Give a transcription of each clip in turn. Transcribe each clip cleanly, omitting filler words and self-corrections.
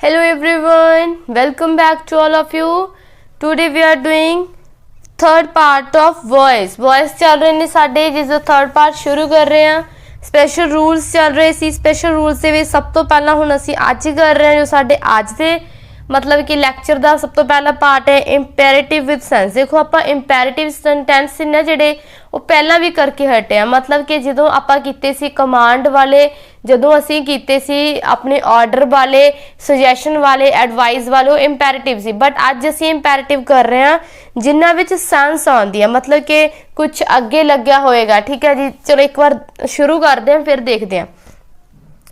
Hello everyone, welcome back to all of you. Today we are doing third part of voice. Voice चल रहे ने साडे जिसका third part शुरू कर रहे हैं. स्पेशल रूल्स चल रहे सी. स्पेशल रूल्स ਦੇ ਵਿੱਚ ਸਭ ਤੋਂ ਪਹਿਲਾਂ ਹੁਣ ਅਸੀਂ ਅੱਜ ਕਰ ਰਹੇ ਹਾਂ ਜੋ ਸਾਡੇ ਅੱਜ ਦੇ मतलब कि लैक्चर का सब तो पहला पार्ट है इंपैरेटिव विद सेंस. देखो आप इंपैरेटिव सेंटेंस ने जिहड़े वो पहला भी करके हटे हैं. मतलब कि जो आप कीते सी कमांड वाले, जो असी कीते सी अपने ऑर्डर वाले, सुजैशन वाले, एडवाइस वाले, वो इंपैरेटिव सी. बट अज असी इंपैरेटिव कर रहे हैं जिन्हां विच सेंस आउंदी है, मतलब कि कुछ अगे लग्या होएगा. ठीक है जी, चलो एक बार शुरू करते हैं फिर देखते हैं.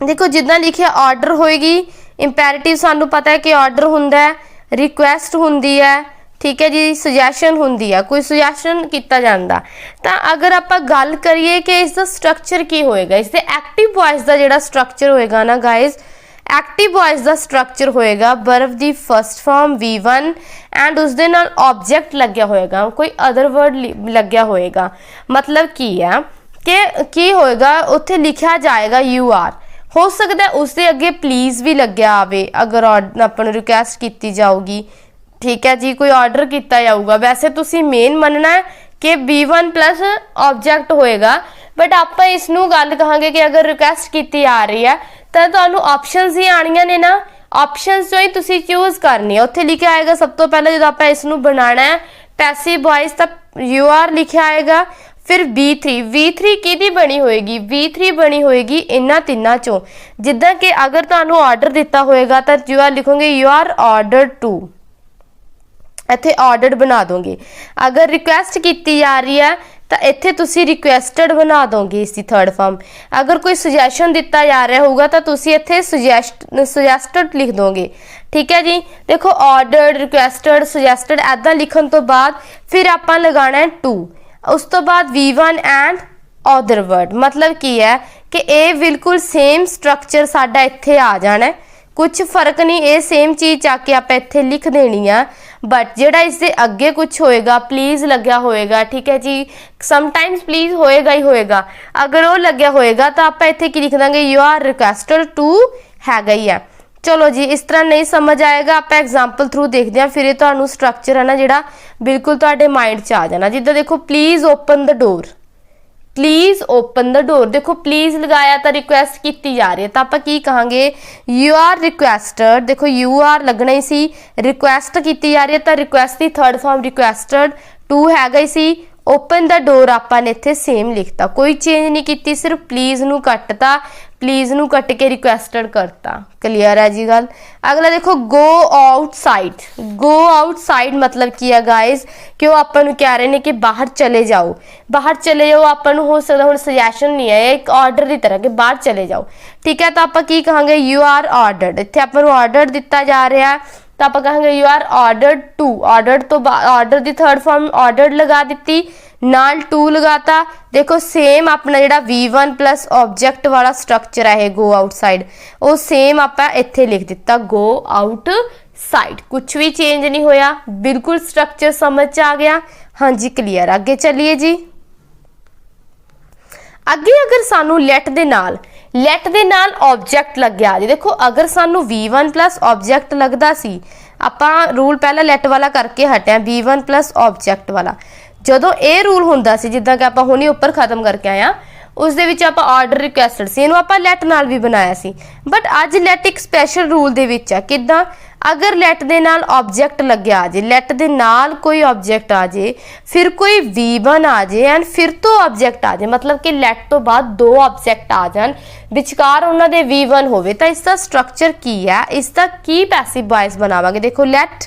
देखो जिद्दां लिखिया ऑर्डर होएगी. इंपैरेटिव सानू पता है कि ऑर्डर हुंदा है, रिक्वेस्ट हुंदी है. ठीक है जी, सुजैशन हुंदी है, कोई सुजैशन किया जाता. तो अगर आप गल करिए कि इसका स्ट्रक्चर की होएगा, इसके एक्टिव वॉइस का जिहड़ा स्ट्रक्चर होएगा ना गाइज, एक्टिव वॉइस का स्ट्रक्चर होएगा verb the first form V1 and उसदे नाल ऑब्जेक्ट लग्या होएगा, कोई अदर वर्ड लग्या होएगा. मतलब की है कि होएगा उत्थे लिखा जाएगा यू आर. हो सकता है उसके अगे प्लीज़ भी लग्या आवे अगर अपन रिक्वेस्ट की जाऊगी. ठीक है जी, कोई ऑर्डर किया जाऊगा. वैसे तुसी मेन मनना है कि V1 प्लस ऑब्जेक्ट होएगा. बट आप इसनू गल कहांगे कि अगर रिक्वेस्ट की आ रही है तो तुहानू ऑप्शनस ही आनियां ने ना. ऑप्शनस चो ही तुसी चूज करनी है. उत्थे लिखा आएगा सब तो पहले जो आप इसनू बनाना है पैसिव वॉइस तो यू आर लिखा आएगा. फिर V3 किहदी बनी होएगी? V3 बनी होएगी इन्हां तिन्नां चों. जिद्दां कि अगर तुहानू ऑर्डर दिता होएगा तो यू आर लिखोगे यू आर ऑर्डर टू, इत्थे ऑर्डर्ड बना दोगे. अगर रिक्वेस्ट की जा रही है तो इत्थे तुसी रिक्वेस्टेड बना दोगे इसकी थर्ड फॉर्म. अगर कोई सुजैशन दिता जा रहा होगा तो तुसी इत्थे सुजैस्टेड लिख दोगे. ठीक है जी, देखो ऑर्डर्ड, रिक्वेस्टेड, सुजैस्टेड ऐदा लिखण तो बाद फिर आपां लगाना है टू. उस तो बाद V1 एंड अदर वर्ड. मतलब की है कि ये बिल्कुल सेम स्ट्रक्चर साडा इत्थे आ जाना है, कुछ फर्क नहीं. ये सेम चीज़ आके आप इत्थे लिख देनी है. बट जिहड़ा इससे अगे कुछ होएगा, प्लीज़ लग्या होएगा. ठीक है जी, समटाइम्स प्लीज़ होएगा ही होएगा. अगर वो लग्या होएगा तो आप इत्थे की लिख देंगे यू आर रिक्वेस्टेड टू हैगा ही है. चलो जी, इस तरह नहीं समझ आएगा आप एग्जाम्पल थ्रू देखते हैं. फिर ये तुहानू स्ट्रक्चर है ना जिहड़ा बिल्कुल तुहाडे माइंड च आ जाना. जिद्दां देखो please open the door, please open the door. देखो प्लीज़ लगाया तो रिक्वेस्ट की जा रही है तो आप की कहांगे यू आर रिक्वेस्टेड. देखो यू आर लगना ही सी, रिक्वेस्ट की जा रही है तो रिक्वेस्ट की थर्ड फॉर्म रिक्वेस्टेड टू हैगा ही सी. ओपन द डोर आपां ने इत्थे सेम लिखता, कोई चेंज नहीं की, सिर्फ प्लीज़ नू कटता, प्लीज़ नू कट के रिक्वेस्टेड करता. क्लीयर है जी गल. अगला देखो गो आउटसाइड. गो आउटसाइड मतलब की है गाइज कि वो आपां कह रहे हैं कि बाहर चले जाओ. बाहर चले जाओ आपां हो सकता हुण सजैशन नहीं है, एक ऑर्डर की तरह कि बाहर चले जाओ. ठीक है, तो आप की कहांगे यू आर ऑर्डर्ड. इत्थे आपां नूं ऑर्डर दिता जा रहा है तो आप कहेंगे you are ordered to. Order तो ऑर्डर की थर्ड फॉर्म ऑर्डर लगा दी, नाल टू लगाता. देखो सेम अपना जिहड़ा V1 प्लस ऑब्जेक्ट वाला स्ट्रक्चर है गो आउटसाइड, वो सेम आप इत्थे लिख दिता गो आउट साइड. कुछ भी चेंज नहीं होया, बिल्कुल स्ट्रक्चर समझ आ गया. हाँ जी क्लियर. आगे चलिए जी. अगे अगर सानू लेट दे नाल ऑब्जेक्ट लग्या जी. देखो अगर सानू V1 प्लस ऑब्जेक्ट लगता सी, आपां रूल पहला लेट वाला करके हटे V1 प्लस ऑब्जेक्ट वाला. जदों ये रूल हुंदा सी जिद्दां कि आपां हुणे उपर खत्म करके आए हैं, उस दे विच आपां ऑर्डर रिक्वेस्टेड सी, इहनूं आपां लेट नाल भी बनाया सी. बट अज लेट एक स्पैशल रूल दे विच है. किद्दां? अगर लेट दे नाल ऑब्जेक्ट लग्या आ जाए, लेट दे नाल कोई ऑब्जेक्ट आ जाए, फिर कोई V1 आ जाए एंड फिर तो ऑब्जेक्ट आ जाए, मतलब कि लेट तो बाद दो ऑब्जेक्ट आ जान, विचकार उन्हां दे V1 होवे, तो इसका स्ट्रक्चर की है, इसका की पैसिव वॉइस बनावांगे. देखो लेट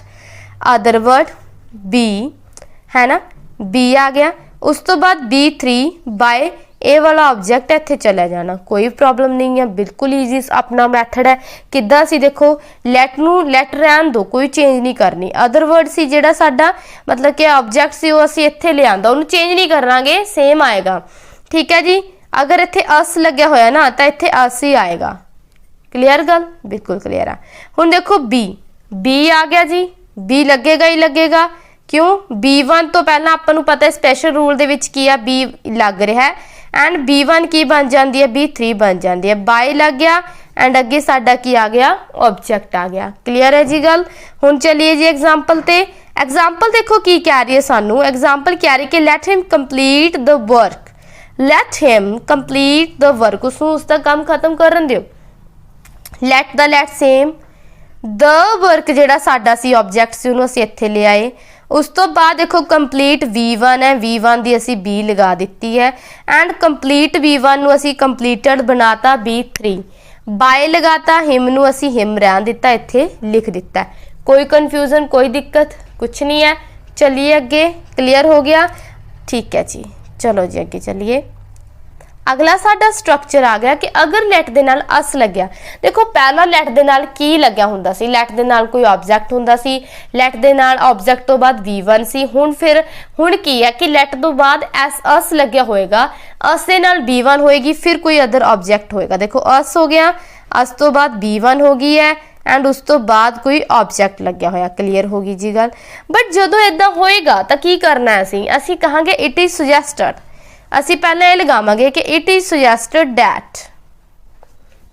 अदर वर्ड बी है ना, बी आ गया. उस तो बाद B3 बाय ए वाला ऑब्जेक्ट इत्थे चला जाना, कोई प्रॉब्लम नहीं है, बिल्कुल ईजी अपना मैथड है. किद्दां सी देखो लेट नू लेट रहन दो, कोई चेंज नहीं करनी. अदर वर्ड सी जिहड़ा साडा मतलब कि ऑब्जेक्ट सी वो असीं इत्थे ले आंदा, उहनूं चेंज नहीं करांगे, सेम आएगा. ठीक है जी. अगर इत्थे अस लग्या होया ना तो इत्थे अस ही आएगा. क्लीयर गल? बिल्कुल क्लीयर है. हुण देखो बी आ गया जी, बी लगेगा ही लगेगा. क्यों? B1 तो पहला आपां नूं पता है स्पैशल रूल दे विच की है बी लग रहा है एंड B1 की बन जाती है B3 बन जाती है. बाय लग गया एंड अगे साडा की आ गया ऑब्जेक्ट आ गया। क्लीयर है जी गल। हुण चलिए जी एग्जाम्पल ते। एग्जाम्पल देखो की कह रही है सानू, एग्जाम्पल कह रही कि let him complete the work, let him complete the work, उसनू उसका काम खत्म करन दिओ। Let the let same the work जिहड़ा साडा सी ऑब्जेक्ट सी उहनू असीं इत्थे ले आए। उस तो बाद देखो कंप्लीट V1 है, V1 दी असीं B लगा दित्ती है एंड कंप्लीट V1 नू असीं कंप्लीटेड बनाता B3, बाय लगाता, हिम नू असीं हिम रहन दिता, इत्थे लिख दिता है। कोई कन्फ्यूजन कोई दिक्कत कुछ नहीं है। चलिए अगे, क्लियर हो गया, ठीक है जी। चलो जी अगे चलिए। अगला साडा स्ट्रक्चर आ गया कि अगर लैट दे नाल अस लग्या, देखो पहला लैट दे नाल की लग्या हुंदा सी, लैट दे नाल कोई ऑब्जेक्ट हुंदा सी, लैट दे नाल ऑब्जेक्ट तो बाद V1 सी। हुण की है कि लैट तो बाद अस लग्या होएगा, अस दे नाल B1 होएगी, फिर कोई अदर ऑब्जेक्ट होएगा। देखो अस हो गया, अस तो बाद B1 हो गई है एंड उस तो बाद कोई ऑब्जेक्ट लग्या होया। क्लीयर होगी जी गल। बट जदों इदां होएगा तो की करना है असीं कहांगे इट इज सुजैसटेड। असी पहले ये लगावांगे कि it is suggested that,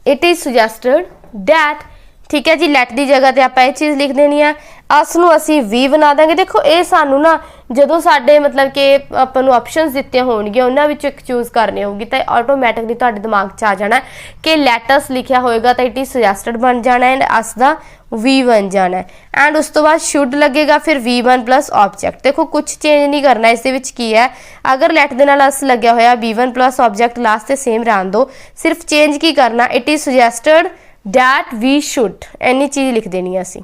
it is suggested that. ठीक है जी, लैट की जगह ते आपां ये चीज़ लिख देनी है। अस नूं असी V बना देंगे। देखो ये सानू ना जदों साडे मतलब कि आपां नूं ऑप्शनस दित्ते होणगे उन्हां विचों एक चूज़ करनी होगी तो ऑटोमैटिकली तुहाडे दिमाग 'च आ जाना कि लैटस लिखिया होएगा तो इट इज सुजैसटेड बन जाना है, अस दा V बन जाना है एंड उस तो बाद शुड लगेगा, फिर V1 प्लस ऑब्जेक्ट। देखो कुछ चेंज नहीं करना इस दे विच की है, अगर लैट दे नाल अस लग्या होया V1 प्लस ऑब्जेक्ट लास्ट ते सेम रहन दो, सिर्फ चेंज की करना it is suggested that we should, इन्नी चीज़ लिख देनी है असी।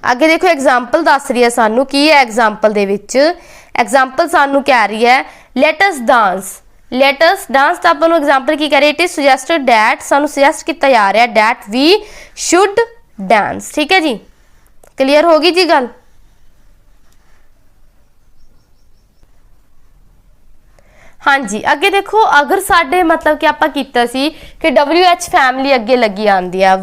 अगे देखो एग्जाम्पल दस रही है सानू की है एग्जाम्पल दे विच, एग्जाम्पल सानू कह रही है let us dance, let us dance. तो अपन एग्जाम्पल की कह रहे इट इज सुजैसटेड डैट, सानू सुजैसट किया जा रहा है डैट वी शुड डांस। ठीक है जी, क्लियर होगी जी गल। हाँ जी, अगे देखो अगर साडे मतलब कि आपां कीता सी कि WH फैमिली अगे लगी आंदी है,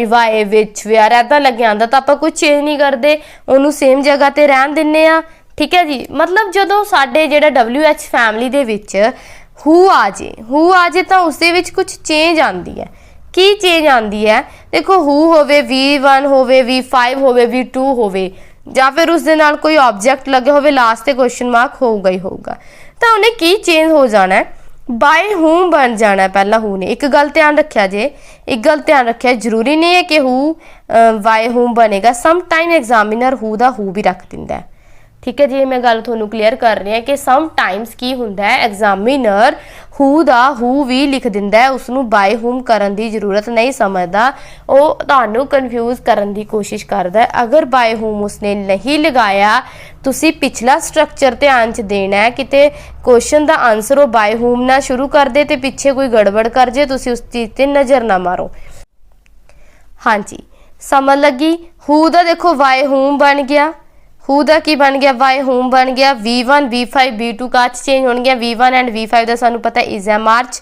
वाई विच वेयर ऐदा लगे आंदा, तो आपां कुछ चेंज नहीं करते, उन्होंने सेम जगह ते रहन दिन्ने आ। ठीक है जी, मतलब जदों साडे जिहड़ा WH फैमिली दे विच हू आ जे तो उस दे विच कुछ चेंज आंदी है। की चेंज आंदी है? देखो हू होवे, V1 होवे, V5 होवे, V2 होवे, या फिर उस दे नाल कोई ऑब्जेक्ट लगे होवे, लास्ट ते क्वेश्चन मार्क होगा ही होगा, तो उन्हें की चेंज हो जाना है, बाय हूम बन जाना है। पहला हू ने, एक गल ध्यान रखिया जे, एक गल ध्यान रखिया, जरूरी नहीं है कि हू बाय हूम बनेगा, सम टाइम एग्जामिनर हू दा हू भी रख दिंदा है। ठीक है जी, मैं गल तुहानू क्लीयर कर रही है कि सम टाइम्स की हुंदा है एग्जामिनर हू दा हू भी लिख दिंदा है, उसनू बाय हूम करन दी जरूरत नहीं समझदा, वो तुहानू कन्फ्यूज करन दी कोशिश करदा है। अगर बाय हूम उसने नहीं लगाया, तुसी पिछला स्ट्रक्चर ध्यान च देना है, किते क्वेश्चन दा आंसर वो बाय हूम ना शुरू कर दे ते पिछे कोई गड़बड़ कर जे, तुसी उस चीज़ ते नज़र ना मारो। हाँ जी, समझ लगी। हू दा देखो बाय हूम बन गया, हू दा की बन गया, बाय होम बन गया। V1 V5 V2 का चेंज हो गया, V1 एंड V5 का सानू पता है इज है मार्च,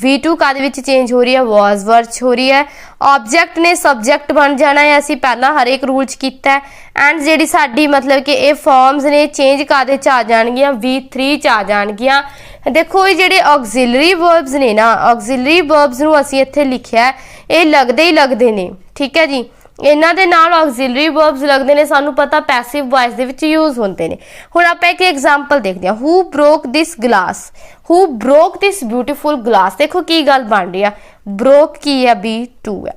V2 का चेंज हो रही है, वॉज वर्च हो रही है। ऑब्जेक्ट ने सब्जेक्ट बन जाना है, असी पहला हर एक रूल च कीता है एंड जी साडी मतलब कि ये फॉर्म्स ने चेंज कादे च आ जाणगियां, V3 च आ जाणगियां। देखो ये जिहड़े ऑक्सिलरी वर्ब्स ने ना, ऑक्सिलरी वर्ब्स नू असी इत्थे लिखिया ये लगदे ही लगदे ने। ठीक है जी, इन्हां दे नाल ऑक्सिलरी वर्ब्स लगदे ने, सानू पता पैसिव वॉइस दे विच यूज होंदे ने। हुण आपां एक एग्जांपल देखदे हां, who broke this glass, who broke this beautiful glass. देखो की गल बन रही है, ब्रोक की है B2 है,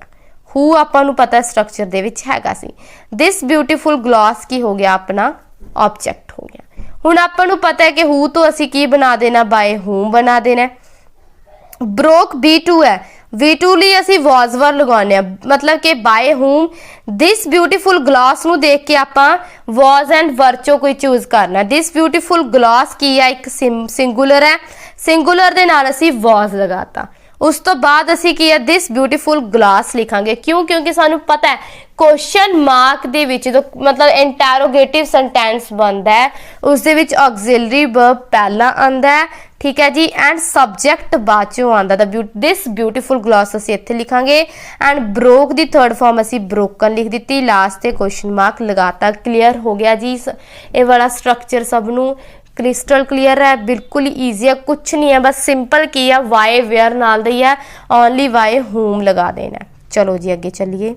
हू आपां नू पता स्ट्रक्चर दे विच हैगा सी, दिस ब्यूटीफुल ग्लास की हो गया अपना ऑब्जेक्ट हो गया। हुण आपां नू पता है कि हू तो असी की बना देना, बाय हूम बना देना। ब्रोक B2 है, V2 ਲਈ ਅਸੀਂ was were ਲਗਾਉਂਦੇ ਆ, मतलब कि bye whom this beautiful glass ਨੂੰ देख के ਆਪਾਂ was and were ਚੋਂ ਕੋਈ ਚੂਜ਼ ਕਰਨਾ। this beautiful glass ਕੀ ਹੈ, ਇੱਕ ਸਿੰਗੂਲਰ ਹੈ, ਸਿੰਗੂਲਰ ਦੇ ਨਾਲ ਅਸੀਂ was ਲਗਾਤਾ। उस तो बाद असी की है दिस ब्यूटीफुल ग्लास लिखांगे, क्यों? क्योंकि सानू पता है क्वेश्चन मार्क दे विच जो मतलब इंटैरोगेटिव सेंटेंस बनता है उस दे विच ऑक्सिलरी वर्ब पहला आंदा है। ठीक है जी, एंड सब्जेक्ट बाद चों आंदा। दिस ब्यूटीफुल ग्लास असी इत्थे लिखांगे एंड ब्रोक दी थर्ड फॉर्म असी ब्रोकन लिख दी, लास्ट ते क्वेश्चन मार्क लगाता। क्लीयर हो गया जी ये वाला स्ट्रक्चर सबनू क्रिस्टल क्लीयर है, बिल्कुल ईजी है, कुछ नहीं है, बस सिंपल की है वाई वेयर नाल दी है, ओनली वाई होम लगा देना। चलो जी अगे चलिए।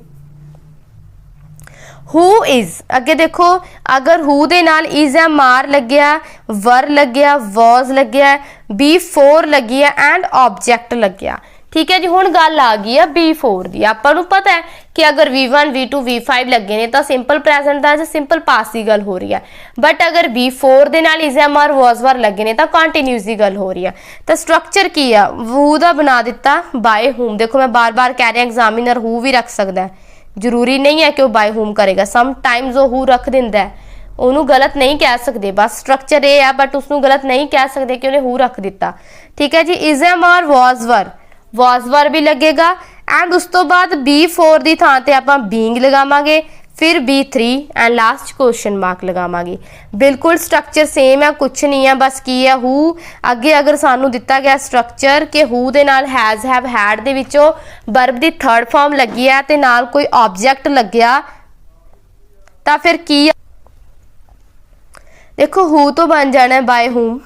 हु इज, अगे देखो अगर हु दे नाल इज है मार लग्या, वर लग्या, वॉज लग्या, बी फोर लगी है एंड ऑब्जेक्ट लग्या। ठीक है जी, हुण गल आ गई है B4 दी। आपां नूं पता है कि अगर V1 V2 V5 लगे ने तो सिंपल प्रेजेंट दा जां सिंपल पास्ट की गल हो रही है, बट अगर B4 दे नाल इज एम और वॉज वर लगे ने तो कंटीन्यूअस की गल हो रही है। तो स्ट्रक्चर की है, हू दा बना दिता बाय होम। देखो मैं बार बार कह रही हूं एग्जामिनर हू भी रख सकता है, जरूरी नहीं है कि वह बाय होम करेगा, सम टाइम्स वो हू रख दिंदा है, ਉਹਨੂੰ गलत नहीं कह सकते, बस स्ट्रक्चर ये है बट उसनू गलत नहीं कह सकते कि उन्हें हू रख दिता। ठीक है जी, इज एम और वॉज वर भी लगेगा एंड उस तो बाद B4 की थां ते आपां बीइंग लगावांगे, फिर B3 and last question mark लगावांगे। बिल्कुल स्ट्रक्चर सेम है, कुछ नहीं है, बस की है हू अगे अगर सानू दिता गया स्ट्रक्चर कि हू दे नाल हैज़ हैव हैड दे विचों वर्ब दी थर्ड फॉर्म लगी है ते नाल कोई ऑब्जेक्ट लग्या तां फिर की, देखो हू तो बन जाना है बाय होम।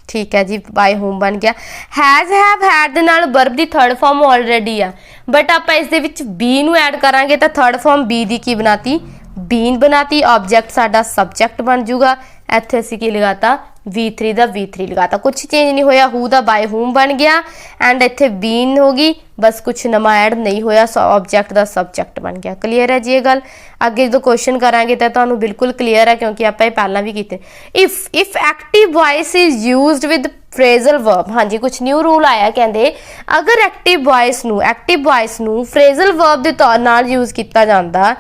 ठीक है जी, बाय होम बन गया। हैज़ हैव हैड दे नाल वर्ब दी थर्ड फॉर्म ऑलरेडी है, बट आप इस दे विच बी नू ऐड करांगे तो थर्ड फॉर्म बी दी की बनाती, बीन बनाती, ऑब्जेक्ट साडा सब्जेक्ट बन जूगा। इत्थे असीं की लगाता V3 दा V3 लगाता, कुछ चेंज नहीं होया, हू दा बाय होम बन गया एंड इत्थे बीन होगी, बस कुछ नवा ऐड नहीं होया, ऑब्जेक्ट दा सब्जेक्ट बन गया। क्लीयर है जी ये गल। अगे जो क्वेश्चन करांगे तो तुहानूं बिल्कुल क्लीयर है क्योंकि आप पहला भी कीते। If active voice is used with phrasal verb, हाँ जी कुछ न्यू रूल आया, कहते अगर एक्टिव वॉइस नू फ्रेजल वर्ब के तौर नाल यूज किया जाता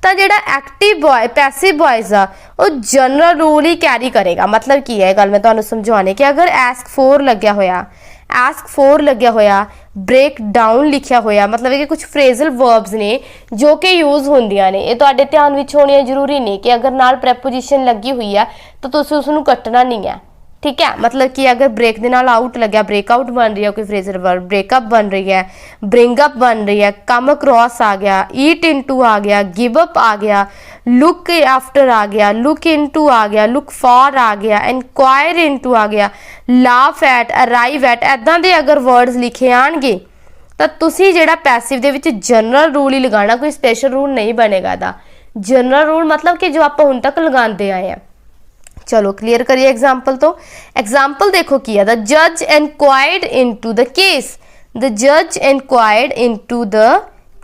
तो जिहड़ा एक्टिव बॉय पैसिव वॉइस आ वो जनरल रूल ही कैरी करेगा। मतलब की है गल मैं तुहानूं समझाने कि अगर एस्क फोर लग्या होया ब्रेक डाउन लिखिया होया, मतलब कि कुछ फ्रेजल वर्ब्स ने जो कि यूज होंदियां ने, ये तुहाडे ध्यान विच होनी जरूरी नहीं कि अगर नाल प्रैपोजिशन लगी हुई है तो तुसीं उसनूं कट्टना नहीं है। ठीक है, मतलब कि अगर ब्रेक दे नाल आउट लग्या ब्रेकआउट बन रही है कोई फ्रेजल वर्ब, ब्रेकअप बन रही है, ब्रिंगअप बन रही है, कम अक्रॉस आ गया, ईट इनटू आ गया, गिव अप आ गया, लुक आफ्टर आ गया, लुक इनटू आ गया, लुक फॉर आ गया, इनक्वायर इनटू आ गया, लाफ एट, अराइव एट, इदां दे अगर वर्ड्स लिखे आणगे तो तुसीं जिहड़ा पैसिव दे विच जनरल रूल ही लगाना, कोई स्पेशल रूल नहीं बनेगा। इहदा जनरल रूल मतलब कि जो आपां हुण तक लगांदे आए हैं। चलो क्लियर करिए एग्जाम्पल। तो एग्जाम्पल देखो की है, द जज एनक्वायर्ड इनटू द केस, द जज एनक्वायर्ड इनटू द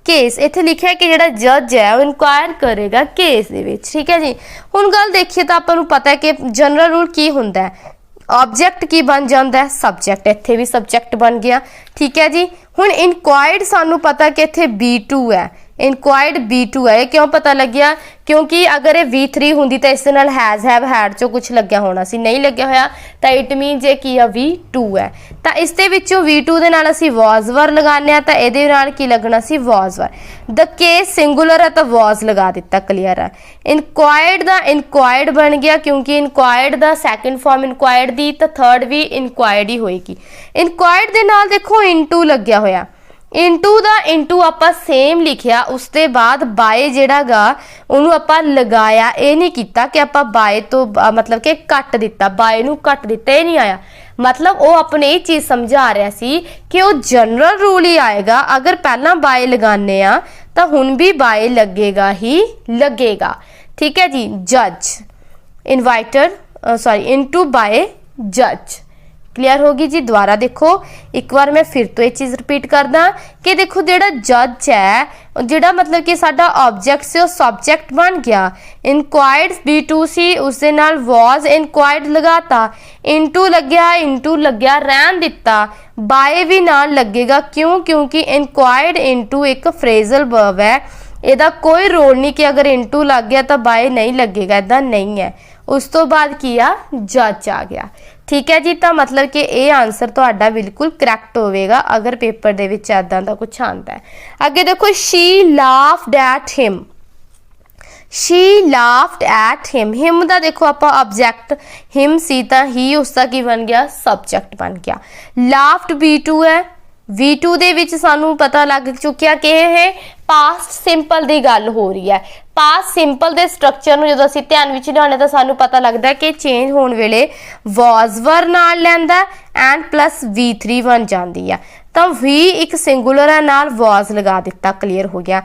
केस, इत्थे लिखिया कि जिहड़ा जज है वो इनक्वायर करेगा केस दे विच। ठीक है जी, हुण गल देखिए तो आपां नूं पता है कि जनरल रूल की हुंदा है, ऑब्जेक्ट की बन जाता है सब्जेक्ट, इत्थे भी सब्जेक्ट बन गया। ठीक है जी, हुण इनक्वायर्ड सानू पता कि इत्थे B2 है, इनक्वायर्ड B2 है, क्यों पता लग गया क्योंकि अगर ये V3 होंदी तो इस नाल हैज़ हैव हैड चो कुछ लग्या होना सी, नहीं लग्या होया तो इट मीन जे की V2 है, तो इस दे विचों V2 दे नाल असीं वॉज वर लगाने आ, तो इहदे नाल की लगना सी was were. The case singular है तो वॉज लगा दिता, क्लीयर है। इनक्वायर्ड दा इनक्वायर्ड बन गया क्योंकि इनक्वायर्ड दा सैकेंड फॉर्म इनक्वायर्ड दी तो थर्ड भी इनक्वायर्ड ही होएगी। इनक्वायर्ड दे नाल देखो इनटू लग्या होया, इंटू दा इंटू आपां सेम लिखिया, उसके बाद बाय जिहड़ा गा उहनूं आपां लगाया, ये नहीं किया कि आपां बाय तो मतलब कि कट दिता, बाय नूं कट दिता, ये नहीं आया। मतलब वो अपने ये चीज़ समझा रहा सी कि वो जनरल रूल ही आएगा, अगर पहला बाय लगाने आ तो हुण भी बाय लगेगा ही लगेगा। ठीक है जी, जज इनवाइटेड सॉरी इनटू बाय जज, क्लियर होगी जी। दोबारा देखो एक बार मैं फिर तो ये चीज़ रिपीट करदा कि देखो जिहड़ा जज है जिहड़ा मतलब कि साडा ऑब्जेक्ट से सब्जेक्ट बन गया, इनक्वायर्ड B2 सी उसदे नाल वॉज इनक्वायर्ड लगाता, इनटू लग्या रहन दिता, बाय भी नाल लगेगा, क्यों क्योंकि इनक्वायर्ड इनटू एक फ्रेजल वर्ब है, ਇਹਦਾ कोई रोल नहीं कि अगर इनटू लग गया तो बाय नहीं लगेगा, इदा नहीं है। उस तो बाद किया जज आ गया। ठीक है जी, तो मतलब कि ये आंसर तुहाडा बिल्कुल करैक्ट होवेगा अगर पेपर दे विच इदां दा कुछ आंदा है। अगे देखो she laughed at him, she laughed at him, him दा देखो आप ऑब्जेक्ट हिम सी तो ही उसका की बन गया सब्जेक्ट बन गया। लाफ्ड B2 है, V2 दे विच सानू पता लग चुकिया कि यह ਪਾਸਟ ਸਿੰਪਲ ਦੀ ਗੱਲ ਹੋ ਰਹੀ ਹੈ। ਪਾਸਟ ਸਿੰਪਲ ਦੇ ਸਟਰਕਚਰ ਨੂੰ ਜਦੋਂ ਅਸੀਂ ਧਿਆਨ ਵਿੱਚ ਲਿਆਉਂਦੇ ਤਾਂ ਸਾਨੂੰ ਪਤਾ ਲੱਗਦਾ ਕਿ ਚੇਂਜ ਹੋਣ ਵੇਲੇ ਵਾਸ ਵਰ ਨਾਲ ਲੈਂਦਾ ਐਂਡ ਪਲੱਸ V3 ਬਣ ਜਾਂਦੀ ਆ, ਤਾਂ V ਇੱਕ ਸਿੰਗੂਲਰ ਹੈ ਨਾਲ ਵਾਸ ਲਗਾ ਦਿੱਤਾ, ਕਲੀਅਰ ਹੋ ਗਿਆ।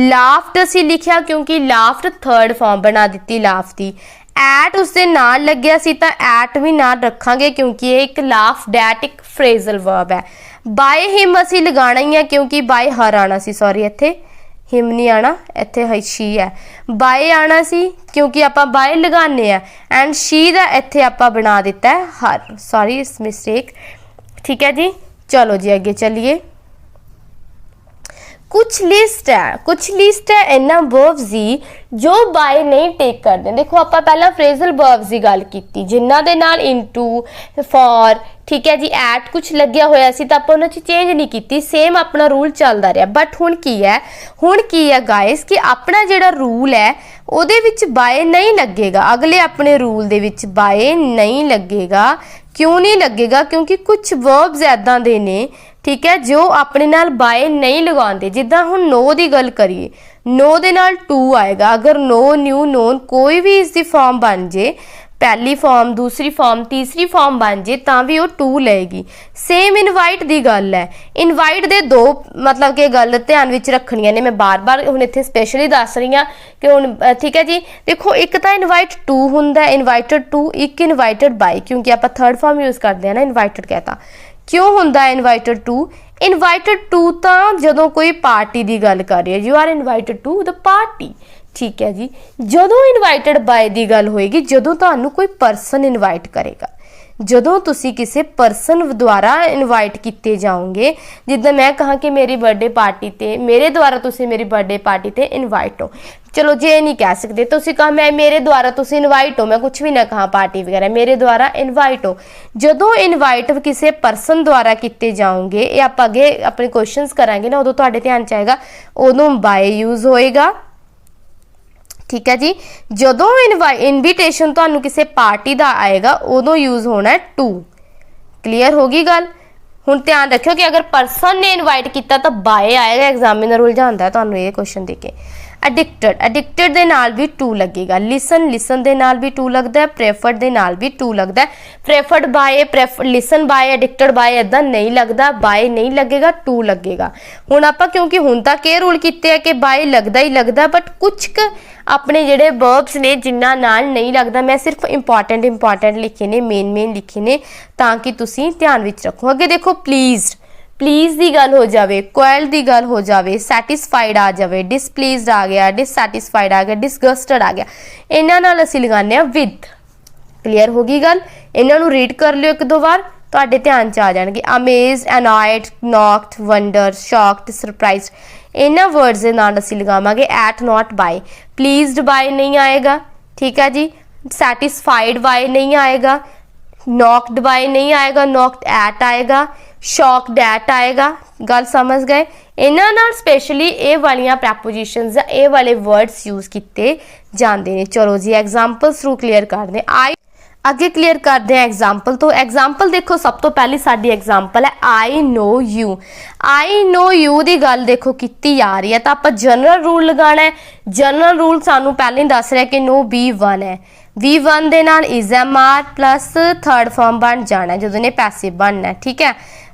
ਲਾਫਟ ਅਸੀਂ ਲਿਖਿਆ ਕਿਉਂਕਿ ਲਾਫਟ ਥਰਡ ਫਾਰਮ ਬਣਾ ਦਿੱਤੀ ਲਾਫ ਦੀ। ਐਟ ਉਸਦੇ ਨਾਲ ਲੱਗਿਆ ਸੀ ਤਾਂ ਐਟ ਵੀ ਨਾਲ ਰੱਖਾਂਗੇ ਕਿਉਂਕਿ ਇਹ ਇੱਕ ਲਾਫ ਡੈਟ ਇੱਕ ਫਰੇਜ਼ਲ ਵਰਬ ਹੈ। ਬਾਏ ਹਿਮ ਅਸੀਂ ਲਗਾਣਾ ਹੀ ਹੈ ਕਿਉਂਕਿ ਬਾਏ ਹਰ ਆਣਾ ਸੀ, ਸੌਰੀ ਇੱਥੇ ਹਿਮ ਨਹੀਂ ਆਣਾ, ਇੱਥੇ ਸ਼ੀ ਹੈ। ਬਾਏ ਆਣਾ ਸੀ ਕਿਉਂਕਿ ਆਪਾਂ ਬਾਏ ਲਗਾਉਂਦੇ ਆ ਐਂਡ ਸ਼ੀ ਦਾ ਇੱਥੇ ਆਪਾਂ ਬਣਾ ਦਿੱਤਾ ਹੈ ਹਰ, ਸੌਰੀ ਇਸ ਮਿਸਟੇਕ, ਠੀਕ ਹੈ ਜੀ। ਚਲੋ ਜੀ ਅੱਗੇ ਚੱਲੀਏ। कुछ लिस्ट है इन्ना वर्ब्स दी जो बाय नहीं टेक करते। देखो आप पहला फ्रेजल वर्ब्स की गल की जिन्हां दे नाल इनटू फॉर, ठीक है जी, एट कुछ लग्या होया सी तां आपां उन्हां च चेंज नहीं कीती, सेम अपना रूल चलदा रहा। बट हुण की है गाइस कि अपना जिहड़ा रूल है उहदे विच बाय नहीं लगेगा, अगले अपने रूल दे विच बाय नहीं लगेगा। क्यों नहीं लगेगा? क्योंकि कुछ वर्ब्स ऐदां दे ने, ठीक है, जो अपने नाल बाय नहीं लगाते। जिद्दां हुण नो की गल करिए, नो दे नाल टू आएगा। अगर नो, न्यू, नोन कोई भी इसकी फॉर्म बन जे, पहली फॉर्म, दूसरी फॉर्म, तीसरी फॉर्म बन जे तां भी वो टू लेगी। सेम इनवाइट की गल है। इनवाइट दे दो मतलब कि गल ध्यान विच रखनियां ने, मैं बार बार हुण इत्थे स्पैशली दस रही हाँ कि हुण, ठीक है जी। देखो एक तो इनवाइट टू हुंदा, इनवाइटेड टू, एक इनवाइटेड बाय, क्योंकि आप थर्ड फॉर्म यूज करते हैं ना, इनवाइटेड कहता। क्यों हुंदा इनवाइटेड टू? इनवाइटेड टू तो जदों कोई पार्टी की गल कर रही है, you are invited to the party, ठीक है जी। जदों इनवाइटेड बाय की गल होएगी जदों तुहानूं कोई परसन इनवाइट करेगा, जदों तुसी किसी परसन द्वारा इनवाइट किए जाओगे। जिद्दां मैं कहा कि मेरी बर्थडे पार्टी ते मेरे द्वारा तुसी मेरी बर्थडे पार्टी ते इनवाइट हो, चलो जे नहीं कह सकते, तुसी कहा मैं मेरे द्वारा तुसी इनवाइट हो, मैं कुछ भी ना कहा पार्टी वगैरह, मेरे द्वारा इनवाइट हो। जदों इनवाइट किसी परसन द्वारा किए जाओगे, ये आप अगे अपने क्वेश्चंस करांगे ना, उदों तुहाडे ध्यान च आएगा, उदों बाय यूज होएगा, ठीक है जी। जदों इनविटेशन तुहानूं किसी पार्टी का आएगा उदों यूज होना है टू। क्लीयर होगी गल? हुण ध्यान रखियो कि अगर परसन ने इनवाइट किया तो बाय आएगा, एग्जामिनर उलझांदा है तुहानूं ये क्वेश्चन दे के। एडिक्टेड दे नाल भी टू लगेगा। लिसन दे नाल भी टू लगता है, प्रेफर्ड दे नाल भी टू लगता है। Preferred by, listen by, addicted by इदा नहीं लगता, बाय नहीं लगेगा, टू लगेगा। हुण आपां क्योंकि हुण तक ये रूल कीते है कि बाय लगता ही लगता, बट कुछ अपने जिहड़े वर्ब्स ने जिन्हां नाल नहीं लगता, मैं सिर्फ इंपॉर्टेंट लिखे ने, मेन लिखे ने, ताकि तुसीं ध्यान विच रखो। अगे देखो प्लीज़ की गल हो जाए, क्वेल की गल हो जाए, सैटिस्फाइड आ जाए, डिसप्लीज्ड आ गया, डिससैटिस्फाइड आ गया, डिसगस्टेड आ गया, इन्हां नाल असीं लगाने विद। क्लीयर होगी गल? इन्हां नूं रीड कर लियो एक दो बार, तुहाडे ध्यान च आ जाणगे। Amazed, annoyed, knocked, wonder, shocked, surprised, इन्हां वर्ड्स दे नाल असीं लगावांगे at, not by. Pleased by नहीं आएगा, ठीक है जी। सैटिस्फाइड बाय नहीं आएगा, नॉक्ड बाय नहीं आएगा, नॉक्ड एट आएगा, शॉक्ड एट आएगा। गल समझ गए? इन्हां नाल स्पेशली ए वालियां प्रैपोजिशंस, ए वाले वर्ड्स यूज किए जाते हैं। चलो जी एग्जाम्पल्स थ्रू क्लीयर कर दें। अगे क्लीयर करते हैं एग्जाम्पल तो। एग्जाम्पल देखो, सब तो पहली साडी एग्जाम्पल है I know you. I know you की गल देखो की आ रही है तो आप जनरल रूल लगाना है। जनरल रूल सानू पहले ही दस रहा कि नो V1 है, V1 दे नाल is am are plus third form बन जाना है जो ने पैसिव बनना है, ठीक है,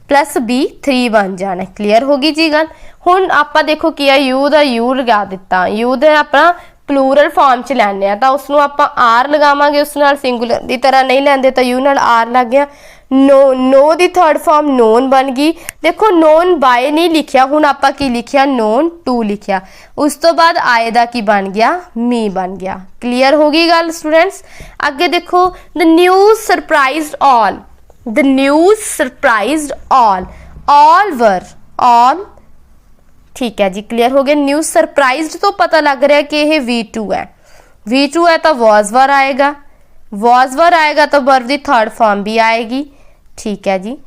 प्लस B3 बन जाना है। क्लीयर होगी जी गल? हुण आपां देखो की है, यू दा यू लगा दिता, यू दे अपना प्लूरल फॉर्म च लैने तो उसनों आप आर लगावांगे, उस नाल सिंगुलर की तरह नहीं लैंदे तो यू नाल आर लग गया। Know the third form known बन गई। देखो नोन बाय नहीं लिखिया, हुण आपां की लिखिया, नोन टू लिखिया, उस तो बाद आए दा की बन गया, मी बन गया। क्लीयर होगी गल स्टूडेंट्स? अगे देखो, the news surprised all, the news surprised all were, all, ठीक है जी। क्लियर हो गया? न्यूज़ सरप्राइज्ड तो पता लग रहा है कि यह V2 है, V2 है तो वॉज वर आएगा, वॉज वर आएगा तो वर्ब की थर्ड फॉर्म भी आएगी, ठीक है जी।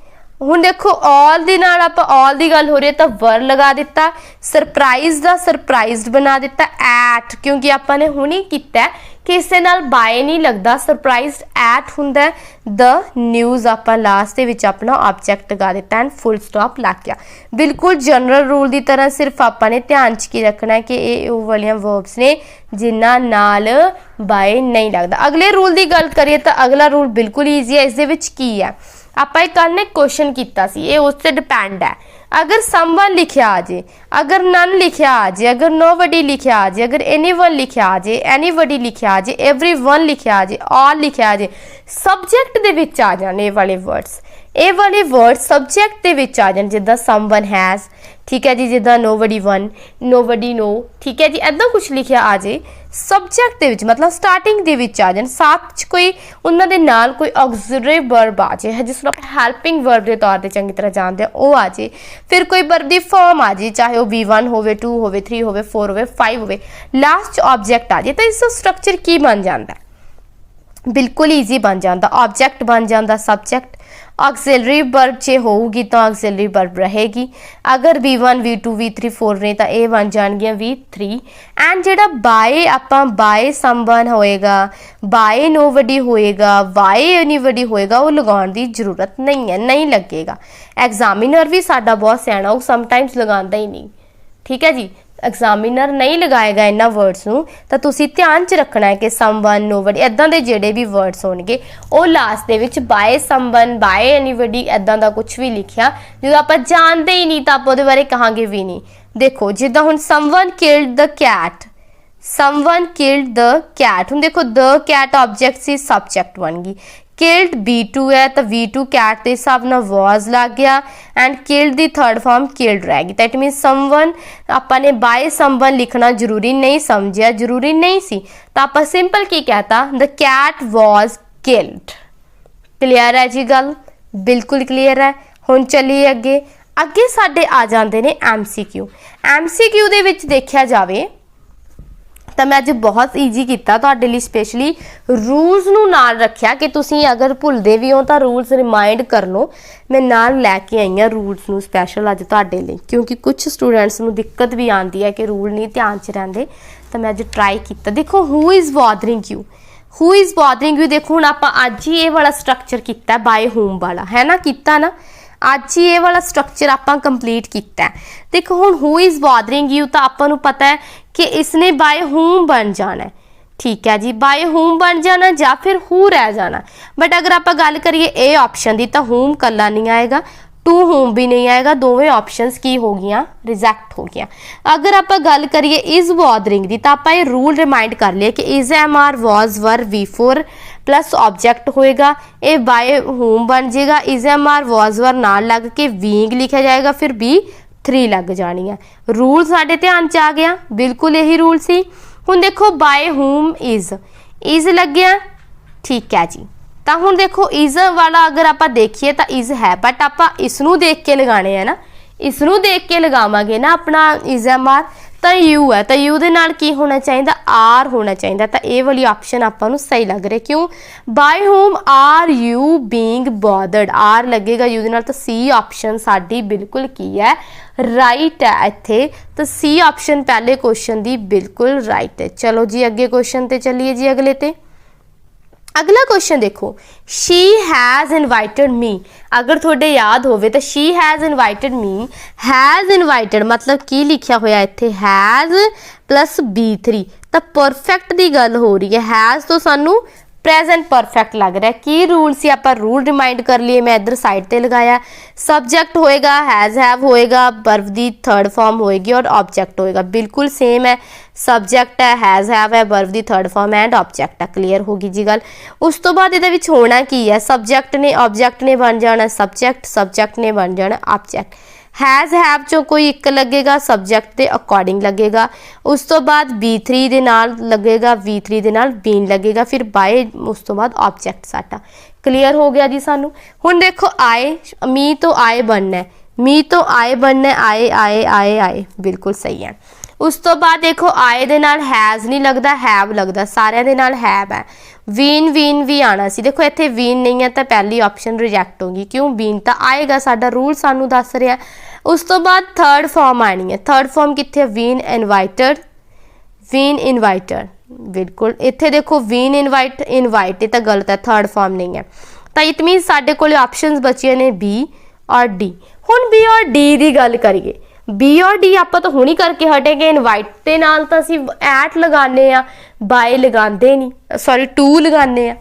हुण देखो ऑल दी नाल आपां ऑल दी गल हो रही है तो वर लगा दिता, सरप्राइज दा सरप्राइज्ड बना दिता, एट, क्योंकि आपां ने हुणे कीता ਕਿਸੇ ਨਾਲ ਬਾਏ ਨਹੀਂ ਲੱਗਦਾ, ਸਰਪ੍ਰਾਈਜ਼ਡ ਐਟ ਹੁੰਦਾ ਦ ਨਿਊਜ਼ ਆਪਾਂ ਲਾਸਟ ਦੇ ਵਿੱਚ ਆਪਣਾ ਆਬਜੈਕਟ ਲਗਾ ਦਿੱਤਾ ਐਂਡ ਫੁੱਲ ਸਟਾਪ ਲੱਗ ਗਿਆ। ਬਿਲਕੁਲ ਜਨਰਲ ਰੂਲ ਦੀ ਤਰ੍ਹਾਂ ਸਿਰਫ ਆਪਾਂ ਨੇ ਧਿਆਨ 'ਚ ਕੀ ਰੱਖਣਾ ਕਿ ਇਹ ਉਹ ਵਾਲੀਆਂ ਵਰਬਸ ਨੇ ਜਿਨ੍ਹਾਂ ਨਾਲ ਬਾਏ ਨਹੀਂ ਲੱਗਦਾ। ਅਗਲੇ ਰੂਲ ਦੀ ਗੱਲ ਕਰੀਏ ਤਾਂ ਅਗਲਾ ਰੂਲ ਬਿਲਕੁਲ ਈਜ਼ੀ ਹੈ। ਇਸ ਦੇ ਵਿੱਚ ਕੀ ਹੈ, ਆਪਾਂ ਇੱਕ ਕੱਲ੍ਹ ਨੇ ਕੁਐਸਚਨ ਕੀਤਾ ਸੀ, ਇਹ ਉਸ 'ਤੇ ਡਿਪੈਂਡ ਹੈ। अगर समवन लिखिया आ जाए, अगर नन लिखिया आ जाए, अगर नोबडी लिखिया आ जाए, अगर एनीवन लिखिया आ जाए, एनीबडी लिखिया आ जाए, एवरीवन लिखिया आ जाए, ऑल लिखिया आ जाए, सबजैक्ट दे विच आ जाने वाले वर्ड्स, ਇਹ ਵਾਲੇ ਵਰਡ ਸਬਜੈਕਟ ਦੇ ਵਿੱਚ ਆ ਜਾਣ, ਜਿੱਦਾਂ ਸਮਵਨ ਹੈਜ਼, ਠੀਕ ਹੈ ਜੀ, ਜਿੱਦਾਂ ਨੋਬਡੀ ਵਨ, ਨੋਬਡੀ ਨੋ, ਠੀਕ ਹੈ ਜੀ, ਇੱਦਾਂ ਕੁਝ ਲਿਖਿਆ ਆ ਜੇ ਸਬਜੈਕਟ ਦੇ ਵਿੱਚ, ਮਤਲਬ ਸਟਾਰਟਿੰਗ ਦੇ ਵਿੱਚ ਆ ਜਾਣ, ਸਾਥ 'ਚ ਕੋਈ ਉਹਨਾਂ ਦੇ ਨਾਲ ਕੋਈ ਆਕਸੀਲਰੀ ਵਰਬ ਆ ਜੇ, ਜਿਸ ਨੂੰ ਆਪਾਂ ਹੈਲਪਿੰਗ ਵਰਬ ਦੇ ਤੌਰ 'ਤੇ ਚੰਗੀ ਤਰ੍ਹਾਂ ਜਾਣਦੇ ਹਾਂ, ਉਹ ਆ ਜੇ। ਫਿਰ ਕੋਈ ਵਰਬ ਦੀ ਫਾਰਮ ਆ ਜੇ, ਚਾਹੇ ਉਹ V1 ਹੋਵੇ, 2 ਹੋਵੇ, 3 ਹੋਵੇ, 4 ਹੋਵੇ, 5 ਹੋਵੇ, ਲਾਸਟ 'ਚ ਆਬਜੈਕਟ ਆ ਜੇ, ਤਾਂ ਇਸ ਦਾ ਸਟਰਕਚਰ ਕੀ ਬਣ ਜਾਂਦਾ? ਬਿਲਕੁਲ ਈਜ਼ੀ ਬਣ ਜਾਂਦਾ। ਆਬਜੈਕਟ ਬਣ ਜਾਂਦਾ ਸਬਜੈਕਟ, ਆਕਸੀਲਰੀ ਵਰਬ ਜੇ ਹੋਊਗੀ ਤਾਂ ਆਕਸੀਲਰੀ ਵਰਬ ਰਹੇਗੀ। ਅਗਰ V1 V2 V3 4 ਨੇ ਤਾਂ ਇਹ ਬਣ ਜਾਣਗੀਆਂ V3। ਐਂਡ ਜਿਹੜਾ ਬਾਏ, ਆਪਾਂ ਬਾਏ ਸਮਵਨ ਹੋਏਗਾ, ਬਾਏ ਨੋਬਡੀ ਹੋਏਗਾ, ਬਾਏ ਐਨੀਬਡੀ ਹੋਏਗਾ, ਉਹ ਲਗਾਉਣ ਦੀ ਜ਼ਰੂਰਤ ਨਹੀਂ ਹੈ, ਨਹੀਂ ਲੱਗੇਗਾ। ਐਗਜ਼ਾਮੀਨਰ ਵੀ ਸਾਡਾ ਬਹੁਤ ਸਿਆਣਾ, ਉਹ ਸਮਟਾਈਮਸ ਲਗਾਉਂਦਾ ਹੀ ਨਹੀਂ, ਠੀਕ ਹੈ ਜੀ। ਐਗਜ਼ਾਮੀਨਰ ਨਹੀਂ ਲਗਾਏਗਾ ਇਹਨਾਂ ਵਰਡਸ ਨੂੰ, ਤਾਂ ਤੁਸੀਂ ਧਿਆਨ 'ਚ ਰੱਖਣਾ ਹੈ ਕਿ ਸਮਵਨ, ਨੋਬਡੀ, ਇੱਦਾਂ ਦੇ ਜਿਹੜੇ ਵੀ ਵਰਡਸ ਹੋਣਗੇ ਉਹ ਲਾਸਟ ਦੇ ਵਿੱਚ ਬਾਏ ਸਮਵਨ, ਬਾਏ ਐਨੀਬਡੀ ਇੱਦਾਂ ਦਾ ਕੁਝ ਵੀ ਲਿਖਿਆ ਜਦੋਂ ਆਪਾਂ ਜਾਣਦੇ ਹੀ ਨਹੀਂ ਤਾਂ ਆਪਾਂ ਉਹਦੇ ਬਾਰੇ ਕਹਾਂਗੇ ਵੀ ਨਹੀਂ। ਦੇਖੋ ਜਿੱਦਾਂ ਹੁਣ ਸਮਵਨ ਕਿਲਡ ਦ ਕੈਟ, ਸਮਵਨ ਕਿਲਡ ਦ ਕੈਟ, ਹੁਣ ਦੇਖੋ ਦ ਕੈਟ ਆਬਜੈਕਟ ਸੀ, ਸਬਜੈਕਟ ਬਣ ਗਈ। किल्ड B2 है तो V2 कैट के हिसाब ਨਾਲ was लग गया एंड किल्ड की थर्ड फॉर्म किल्ड रहेगी। दैट मीन समवन आपने बाय समवन लिखना जरूरी नहीं समझिया, जरूरी नहीं सी, तो आप सिंपल की कहता the cat was killed. Clear है जी गल, बिल्कुल क्लीयर है। हुण चलिए अगे, अगे साडे आ जाते हैं MCQ। MCQ दे विच देखा जाए तो मैं अज बहुत ईजी किया तुहाडे लई, स्पेशली रूल्स नूं नाल रखिया कि तुसीं अगर भुलदे भी हो तो रूल्स रिमाइंड कर लो। मैं नाल लैके आई हाँ रूल्स नूं स्पैशल अज तुहाडे लई, क्योंकि कुछ स्टूडेंट्स नूं दिक्कत भी आती है कि रूल नहीं ध्यान च रहिंदे, तो मैं अज ट्राई किया। देखो who is bothering you, who is bothering you, देखो हुण आपां अज ही ये वाला स्ट्रक्चर किया बाय होम वाला, है ना, किया ना, अज ही ये वाला स्ट्रक्चर आपां कंप्लीट किया। देखो हुण हू इज़ बॉदरिंग यू, तो आपां नूं पता है कि इसने बाय होम बन जाना है, ठीक है जी, बाय होम बन जाना या फिर हू रह जाना। बट अगर आप गल करिए ए ऑप्शन की, तो होम कला नहीं आएगा, टू होम भी नहीं आएगा, दोवें ऑप्शंस की हो गई, रिजेक्ट हो गया। अगर आप गल करिए इज़ बॉदरिंग की, तो आप ये रूल रिमाइंड कर लिए कि is MR was were V4 plus object होएगा, ये बाय होम बन जाएगा, इज़ MR वॉज वर नाल लग के बीइंग लिखा जाएगा, फिर B3 लग जानी है। रूल साडे ध्यान च आ गया, बिल्कुल यही रूल सी। हुण देखो बाय होम इज़ लग गया, ठीक है जी। तो हुण देखो इज़ वाला अगर आप देखिए तो इज़ है, बट आप इसनूं देख के लगाने हैं ना, इसनूं देख के लगावांगे ना अपना इज़ MR, तो यू है, तो यू दे नाल की होना चाहिए, आर होना चाहिए। तो ये वाली ऑप्शन आपां सही लग रही, क्यों, by whom are you being bothered, are लगेगा यू दे नाल, तो सी ऑप्शन साडी बिल्कुल की है, राइट है इत्थे। तो सी ऑप्शन पहले क्वेश्चन दी बिल्कुल राइट है। चलो जी अगे क्वेश्चन ते चलिए जी, अगले ते अगला क्वेश्चन देखो, शी हैज़ इनवाइटेड मी। अगर थोड़े याद होवे तो she has invited me, has invited मतलब की लिखा होया इत्थे, हैज़ प्लस B3, तो परफेक्ट की गल हो रही है। हैज़ तो सानू प्रेजेंट परफेक्ट लग रहा है। की रूल से आप रूल रिमाइंड कर लिए, मैं इधर साइड पे लगाया। सब्जेक्ट होएगा हैज़ हैव होएगा, वर्ब दी थर्ड फॉर्म होएगी और ऑब्जेक्ट होएगा, बिल्कुल सेम है। सब्जेक्ट है, हैज़ हैव है, verb the third form and object है। क्लीयर होगी जी गल। उस तो बाद इहदे विच होना की है, सब्जेक्ट ने ऑब्जेक्ट ने बन जाना सब्जेक्ट, सब्जेक्ट ने बन जाना ऑब्जेक्ट। हैज़ हैव चो कोई एक लगेगा, सब्जेक्ट के अकॉर्डिंग लगेगा। उस तो बाद B3 दे नाल लगेगा, V3 दे नाल बीन लगेगा, फिर बाय उस तो बाद ऑब्जेक्ट साडा। क्लीयर हो गया जी सानू। हुण देखो आए, मी तो आए बनना है, मी तो आए बनना है, आए आए आए आए, बिल्कुल सही है। उस तो बाद देखो आए दे नाल हैज़ नहीं लगता, हैव लगता, सारिਆਂ दे नाल हैव है। वीन भी आना सी, देखो इत्थे वीन नहीं है तो पहली ऑप्शन रिजेक्ट होगी, क्यों, वीन तो आएगा, साडा रूल सानू दस रहा। उस तो बाद थर्ड फॉर्म आनी है, थर्ड फॉर्म कित्थे, वीन इनवाइटेड, ਵੀਨ ਇਨਵਾਈਟਰ, बिल्कुल इत्थे देखो वीन इनवाइट ये तो गलत है, थर्ड फॉर्म नहीं है। तो इट मीन साडे कोल ऑप्शंस बचे ने बी और डी। हुण बी और डी की गल करिए, बी और डी आप तो हुणी करके हटेंगे। इनवाइट के नाल तो असीं एट लगाने आ, बाय लगाते नहीं, सॉरी टू लगाने आ,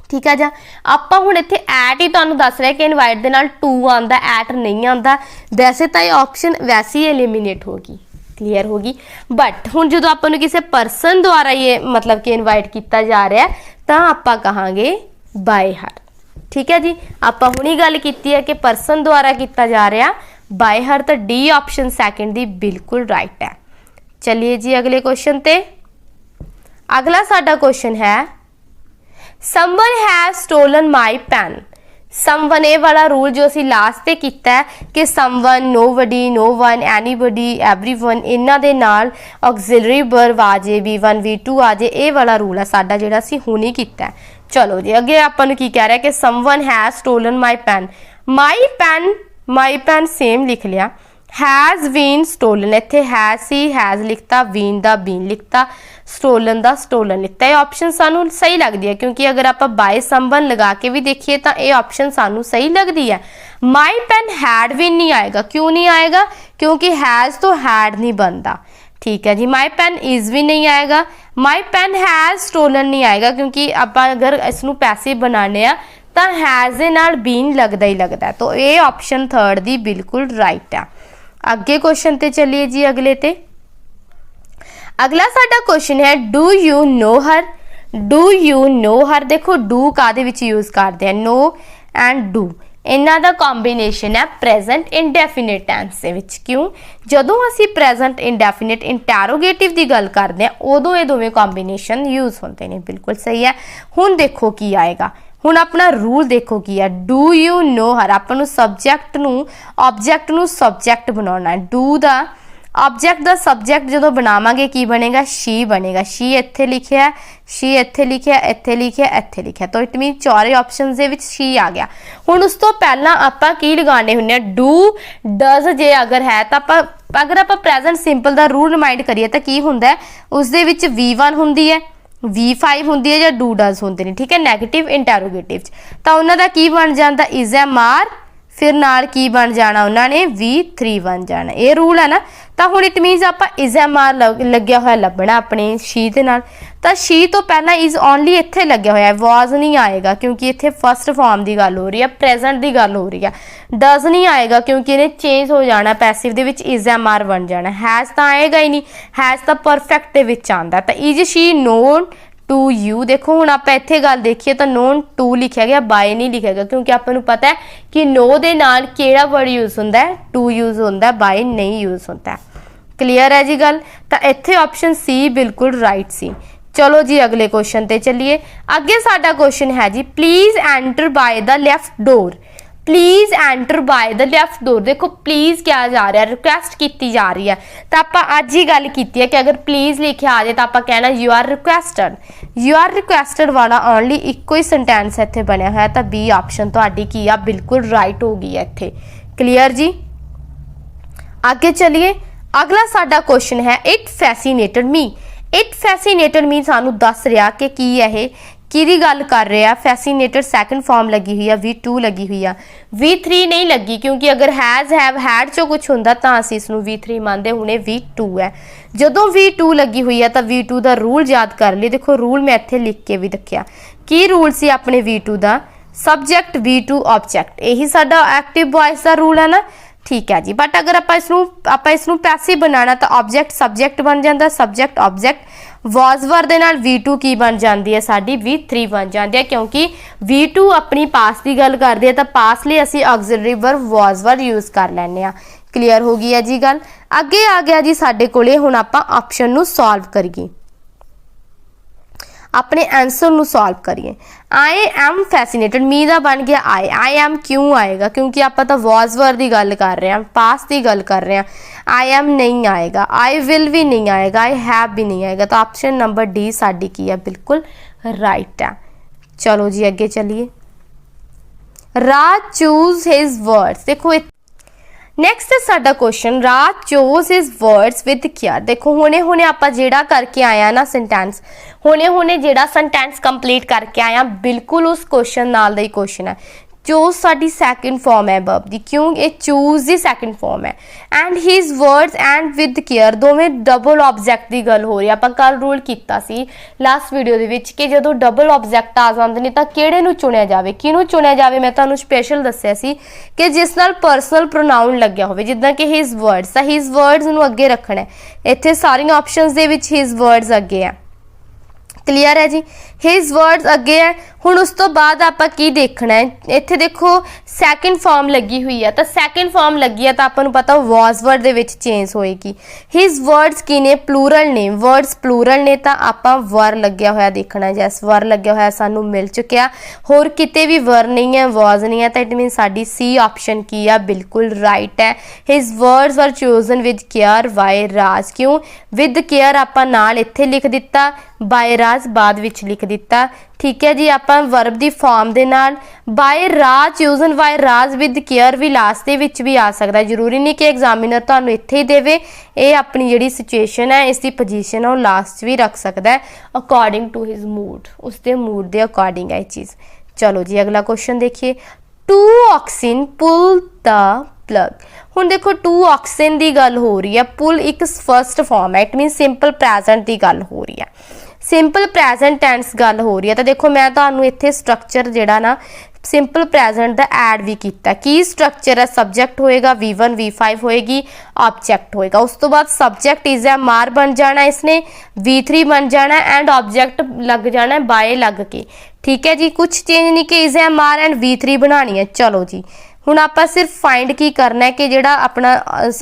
ठीक है जा। आप हुण इत्थे एट ही तुहानूं दस रहे कि इनवाइट दे नाल टू आंदा, एट नहीं आंदा। वैसे तो ये ऑप्शन वैसे ही एलिमीनेट होगी, क्लीयर होगी। बट हुण जो आपको किसी परसन द्वारा ये मतलब कि इनवाइट किया जा रहा है तो आप कहांगे बाय हर, ठीक है जी। आप हुणी गल की है कि परसन द्वारा किया जा रहा बाय हर, तो डी ऑप्शन सैकेंड दी बिल्कुल राइट है। चलिए जी अगले क्वेश्चन ते। अगला साडा क्वेश्चन है someone has stolen my pen. Someone ये वाला रूल जो असी लास्ट पे किया है कि someone, nobody, no one, anybody, everyone, इन्हां दे नाल ऑक्सिलरी वर्ब आ जाए, V1 V2 आ जाए, ये वाला रूल है साडा जिहड़ा असी हुणी कीता है। चलो जी अगे आपां नूं की कह रहा है कि someone has stolen my pen. My pen same लिख लिया, हैज़ बीन स्टोलन, इत्थे हैज़ सी हैज़ लिखता, बीन दा बीन लिखता, स्टोलन दा स्टोलन लिखता। ये ऑप्शन सानू सही लगती है क्योंकि अगर आप बाय समवन लगा के भी देखिए तो ये ऑप्शन सानू सही लगती है। माई पेन हैड भी नहीं आएगा, क्यों नहीं आएगा? क्योंकि हैज़ तो हैड नहीं बनता, ठीक है जी। माई पेन इज भी नहीं आएगा, माई पेन हैज़ स्टोलन नहीं आएगा क्योंकि आप अगर इसनू पैसे बनाने आ तो हैज़ दे नाल बीन लगता ही लगता है। तो ये ऑप्शन थर्ड दी बिल्कुल राइट है। अगे क्वेश्चन ते चलिए जी अगले ते। अगला साडा क्वेश्चन है do you know her. Do you know her, देखो डू कादे विच यूज करते हैं, नो एंड डू, इन्हां दा कॉम्बीनेशन है प्रेजेंट इंडेफिनिट टेंस दे विच। क्यों? जदों असी प्रेजेंट इंडेफिनिट इंटैरोगेटिव की गल करते हैं उदों ये दोवें कॉम्बीनेशन यूज होते हैं, बिल्कुल सही है। हुण देखो की आएगा, हुण अपना रूल देखो की है, डू यू नो हर, आपनू सब्जैक्ट नू ऑब्जैक्ट नू सब्जैक्ट बनाना है। डू दा ऑब्जैक्ट दा सब्जैक्ट जो बनावांगे की बनेगा, शी बनेगा। शी इत्थे लिखिया है, शी इत्थे लिखिया, इत्थे लिखिया, इत्थे लिखिया, तो इट मीन चारे ऑप्शंस दे विच शी आ गया। हुण उस तो पहला आपां की लगाने हुंदे आ, डू डज जे अगर है तो आपां अगर आपां प्रेजेंट सिंपल दा रूल रिमाइंड करिए तो की हुंदा है, उस दे विच V1 हुंदी है, V5 होंदी है, या डू डज होंदे ने, ठीक है, नैगेटिव इंटैरोगेटिव तो उन्हां दा की बन जांदा इज एम आर, फिर नाल की बन जाना उन्होंने V3 बन जाना। ये रूल है ना। तो हुण इट मीनस आप इज एम आर लग्या होया लभना अपने शी दे नाल, तो शी तो पहला इज ओनली इत्थे लग्या होया, वॉज नहीं आएगा क्योंकि इत्थे फस्ट फॉर्म की गल हो रही है, प्रेजेंट की गल हो रही है। डज नहीं आएगा क्योंकि इन्हें चेंज हो जाना, पैसिव दे विच इज एम आर बन जाना। हैज़ तो आएगा ही नहीं, हैज़ तो परफेक्ट दे विच आंदा। तो is she known to you, देखो हुण आप इत्थे गल देखिए तो नोन टू लिखा गया, बाय नहीं लिखा गया क्योंकि आपको पता है कि नो दे नाल केड़ा वर्ड यूज होंदा है, टू यूज होंदा है, बाय नहीं यूज होता है। क्लीयर है जी गल। तो इत्थे ऑप्शन सी बिल्कुल राइट सी। चलो जी अगले क्वेश्चन ते चलिए। अगे साडा क्वेश्चन है जी please enter by the left door. Please enter by the left door, देखो प्लीज क्या जा रहा है, रिक्वेस्ट की जा रही है। तो आप अज ही गल की है कि अगर प्लीज लिखा आ जाए तो आप कहना you are requested. You are requested वाला ओनली इको ही सेंटेंस इत्थे बनया हुआ है, तो बी ऑप्शन तुहाडी की आ बिल्कुल राइट हो गई है इत्थे। क्लीयर जी। आगे चलिए। अगला साडा क्वेश्चन है इट फैसीनेटेड मी। इट फैसीनेटेड मी सानू दस रहा कि की है, किहदी गल कर रहे हैं। फैसीनेटेड सैकेंड फॉर्म लगी हुई है, V2 लगी हुई है, V3 नहीं लगी क्योंकि अगर हैज़ हैव हैड चो कुछ होंदा तो असीं इसनूं V3 मानते, हुणे V2 है। जदों V2 लगी हुई है तो V2 का रूल याद कर लिए। देखो रूल मैं इत्थे लिख के भी रखिया, की रूल सी अपने V2 का, सबजैक्ट V2 ऑब्जैक्ट, यही साडा एक्टिव वॉइस का रूल है ना, ठीक है जी। बट अगर आप इसनूं पैसिव बनाना तो ऑब्जैक्ट सबजैक्ट बन जाता, सबजैक्ट ऑब्जैक्ट, वॉज वर दे नाल V2 की बन जाती है, साडी V3 बन जाती है क्योंकि V2 अपनी पास की गल करती है तो पास लिए असी auxiliary verb was were use कर लैने आ। क्लीयर हो गई है जी गल। अगे आ गया जी साडे कोले, हुण आपां ऑप्शन नूं सॉल्व करिए, अपने आंसर नूं सॉल्व करिए। आई एम फैसीनेटेड, मी दा बन गया आई एम क्यों आएगा क्योंकि आप तो वॉज वर की गल कर रहे हैं, पास की गल कर रहे हैं। आई एम नहीं आएगा, आई विल भी नहीं आएगा, आई हैव भी नहीं आएगा, तो ऑप्शन नंबर डी साडी की है बिल्कुल राइट है। चलो जी अगे चलिए। राज चूज हिज वर्ड्स, देखो ਨੈਕਸਟ ਸਾਡਾ question Raj chose his words with care. ਦੇਖੋ ਹੁਣੇ ਆਪਾਂ ਜਿਹੜਾ ਕਰਕੇ ਆਇਆ ਨਾ ਸੈਂਟੈਂਸ, ਹੁਣੇ ਜਿਹੜਾ ਸੈਂਟੈਂਸ ਕੰਪਲੀਟ ਕਰਕੇ ਆਇਆ, ਬਿਲਕੁਲ ਉਸ ਕੁਐਸਚਨ ਨਾਲ ਦਾ ਹੀ ਕੁਐਸਚਨ ਹੈ। ਚੂਜ਼ ਸਾਡੀ ਸੈਕਿੰਡ ਫਾਰਮ ਹੈ ਵਰਬ ਦੀ, ਕਿਉਂ ਇਹ ਚੂਜ਼ ਦੀ ਸੈਕਿੰਡ ਫਾਰਮ ਹੈ। And his words and with care ਦੋਵੇਂ ਡਬਲ ਆਬਜੈਕਟ ਦੀ ਗੱਲ ਹੋ ਰਹੀ ਹੈ। ਆਪਾਂ ਕੱਲ ਰੂਲ ਕੀਤਾ ਸੀ ਲਾਸਟ ਵੀਡੀਓ ਦੇ ਵਿੱਚ ਕਿ ਜਦੋਂ ਡਬਲ ਆਬਜੈਕਟ ਆ ਜਾਂਦੇ ਨੇ ਤਾਂ ਕਿਹੜੇ ਨੂੰ ਚੁਣਿਆ ਜਾਵੇ, ਕਿਹਨੂੰ ਚੁਣਿਆ ਜਾਵੇ। ਮੈਂ ਤੁਹਾਨੂੰ ਸਪੈਸ਼ਲ ਦੱਸਿਆ ਸੀ ਕਿ ਜਿਸ ਨਾਲ ਪਰਸਨਲ ਪ੍ਰੋਨਾਊਨ ਲੱਗਿਆ ਹੋਵੇ, ਜਿੱਦਾਂ ਕਿ ਹਿਸ ਵਰਡਸ, ਤਾਂ ਹਿਸ ਵਰਡਸ ਨੂੰ ਅੱਗੇ ਰੱਖਣਾ ਹੈ। ਇੱਥੇ ਸਾਰੀਆਂ ਆਪਸ਼ਨਸ ਦੇ ਵਿੱਚ ਹਿਸ ਵਰਡਸ ਅੱਗੇ ਆ। क्लीयर है जी, हिज वर्ड्स अगे है। हुण उस तो बाद आपां की देखना है, इत्थे देखो सैकेंड फॉर्म लगी हुई है, तो सैकेंड फॉर्म लगी है तो आपां नूं पता was word they which change होएगी। हिज वर्ड्स की ने प्लूरल ने, वर्ड्स प्लूरल ने तो आपां वर लग्या होया देखना है। जैस वर लग्या होया सानूं मिल चुकिया, होर किते भी वर नहीं है, वॉज नहीं है, तो इट मीन साडी सी ऑप्शन की है, बिल्कुल राइट है। His words were chosen with care by Raj, क्यों विद केयर आपां नाल इत्थे लिख दिता, बाय राज बाद विच लिख दिता। ठीक है जी, आपां वर्ब दी फॉर्म दे नाल by Raj chosen, by Raj with care भी लास्ट दे विच भी आ सकदा है। जरूरी नहीं कि एग्जामिनर तुहानूं इत्थे ही देवे, ये अपनी जिहड़ी सिचुएशन है, इसकी पोजीशन है, वो लास्ट भी रख सकदा है अकॉर्डिंग टू हिज मूड, उसके मूड के अकॉर्डिंग है ये चीज़। चलो जी अगला क्वेश्चन देखिए, टू ऑक्सिन पुल द प्लग। हुण देखो टू ऑक्सिन की गल हो रही है, पुल एक फर्स्ट फॉर्म है, इट मीन सिंपल प्रेजेंट की गल हो रही है, सिंपल प्रेजेंट टेंस गल हो रही है। तो देखो मैं तुहानूं इत्थे स्ट्रक्चर जिहड़ा ना सिंपल प्रेजेंट दा ऐड भी किया। की स्ट्रक्चर है, सब्जैक्ट होएगा V1 V5 होएगी, ऑब्जैक्ट होएगा, उस तो बाद सब्जैक्ट इज ए मार बन जाना, इसने V3 बन जाना एंड ऑब्जैक्ट लग जाना है बाय लग के। ठीक है जी, कुछ चेंज नहीं कि इज ए मार एंड V3 बनानी है। चलो जी हुण आपां सिर्फ फाइंड की करना है कि जिहड़ा अपना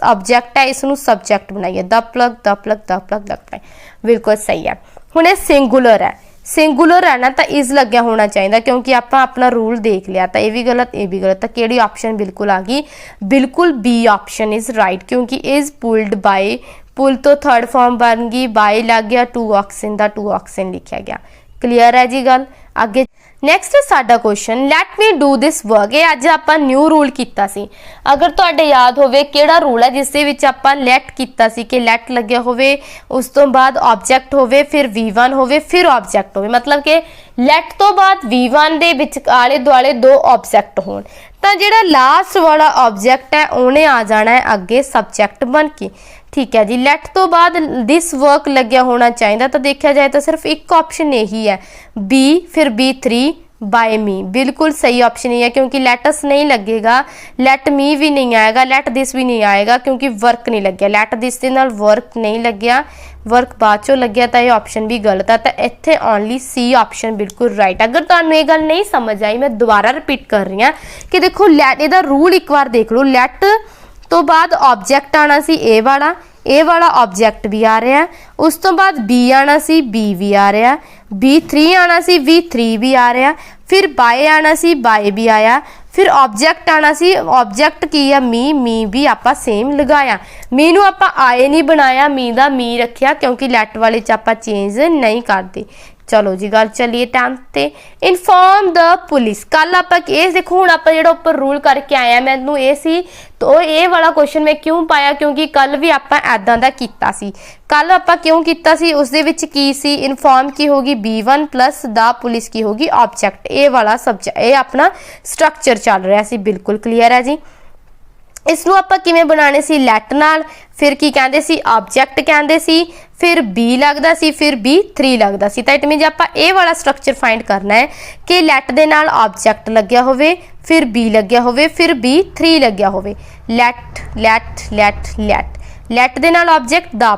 ऑब्जैक्ट है इसनूं सब्जैक्ट बनाइए, the plug the plug the plug the plug, बिल्कुल सही है। हुण ये सिंगुलर है, सिंगुलर है ना, तो इज लग्या होना चाहिए, क्योंकि आपां अपना रूल देख लिया, तो ये भी गलत ये भी गलत, तो किहड़ी ऑप्शन बिल्कुल आ गई, बिल्कुल बी ऑप्शन इज राइट, क्योंकि इज पुल्ड बाय, पुल तो थर्ड फॉर्म बन गई, बाय लग गया, टू ऑक्सिन दा टू ऑक्सिन लिखा गया। क्लीयर है जी गल। आगे नैक्सट साडा question, let me do this work. ये अज आपां न्यू रूल कीता सी, अगर तुहाडे याद होवे किहड़ा रूल है जिस दे विच आपां लैट कीता सी कि लैट लग्या होवे, उस तो बाद ऑब्जैक्ट होवे, फिर V1 होवे, फिर ऑब्जैक्ट होवे, मतलब कि लैट तो बाद V1 दे विच आले दुआले दो ऑब्जैक्ट होण, तां जिहड़ा लास्ट वाला ऑब्जैक्ट है उहने आ जाना है अगे सब्जैक्ट बन के। ठीक है जी, लैट तो बाद दिस वर्क लग्या होना चाहिए, तो देखा जाए तो सिर्फ एक ऑप्शन यही है, बी फिर B3 बाय मी, बिल्कुल सही ऑप्शन ही है, क्योंकि लेटस नहीं लगेगा, लेट मी भी नहीं आएगा, लेट दिस भी नहीं आएगा, क्योंकि वर्क नहीं लग गया, लेट दिस के नाल वर्क नहीं लग गया, वर्क बाद चो लग गया, तो यह ऑप्शन भी गलत है। तो इत्थे ओनली सी ऑप्शन बिल्कुल राइट। अगर तुहानूं ये गल नहीं समझ आई, मैं दोबारा रिपीट कर रही हूँ कि देखो लैट इहदा रूल एक बार देख लो, लैट तो बाद ऑब्जैक्ट आना सी ए वाला ऑब्जैक्ट भी आ रहा है, उस तो बाद बी आना सी बी भी आ रहा, B3 आना सी V3 भी आ रहा, फिर बाय आना सी बाय भी आया, फिर ऑब्जैक्ट आना सी, ऑब्जैक्ट की है मी भी आपां सेम लगाया, मी नूं आपां आए नहीं बनाया, मी दा मी रखिया, क्योंकि लैट वाले च आपां चेंज नहीं करते। चलो जी गल चलिए टाइम ते, इनफॉर्म द पुलिस। कल आप देखो हुण आप जो उपर रूल करके आया, मैनू ये सी तो ये वाला क्वेश्चन मैं क्यों पाया, क्योंकि कल भी आप ऐदां दा कीता सी। कल आप क्यों कीता सी, उस दे विच की सी, इनफॉर्म की होगी B1 प्लस द पुलिस की होगी ऑब्जैक्ट, ये वाला सब्जेक्ट, ये अपना स्ट्रक्चर चल रहा सी। बिल्कुल क्लीयर है जी। इसनूं आपां किवें बनाने सी, लैट नाल, फिर की कहंदे सी ऑब्जैक्ट कहंदे सी, फिर B लगदा सी, फिर B3 लगदा सी। तो इट मीन आपां ये वाला स्ट्रक्चर फाइंड करना है कि लैट दे नाल ऑब्जैक्ट लग्या होवे, फिर B लग्या होवे, फिर B3 लग्या होवे, let let let let, let दे नाल ऑब्जैक्ट द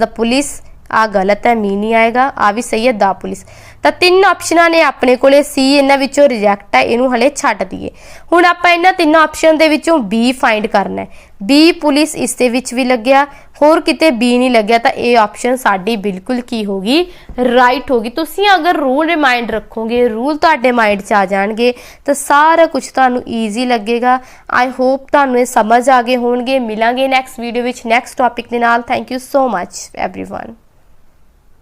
पुलिस आ गलत है, मी नहीं आएगा, आ भी सही है द पुलिस। तो तीन ऑप्शनां ने अपने कोले सी, इन्हां विचों रिजैक्ट है, इनू हले छड्ड दईए। हुण आपां इन्हां तीन ऑप्शन दे विचों बी फाइंड करना है, बी पुलिस इस दे विच भी लग्या, होर किते बी नहीं लग्या, तो ये ऑप्शन साडी बिल्कुल की होगी, राइट होगी। तुसीं अगर रूल रिमाइंड रखोगे, रूल तुहाडे माइंड च आ जाणगे, तो सारा कुछ तुहानूं ईजी लगेगा। आई होप तुहानूं ये समझ आ गए होणगे। मिलांगे नैक्सट वीडियो विच नैक्सट टॉपिक दे नाल। Thank you so much everyone.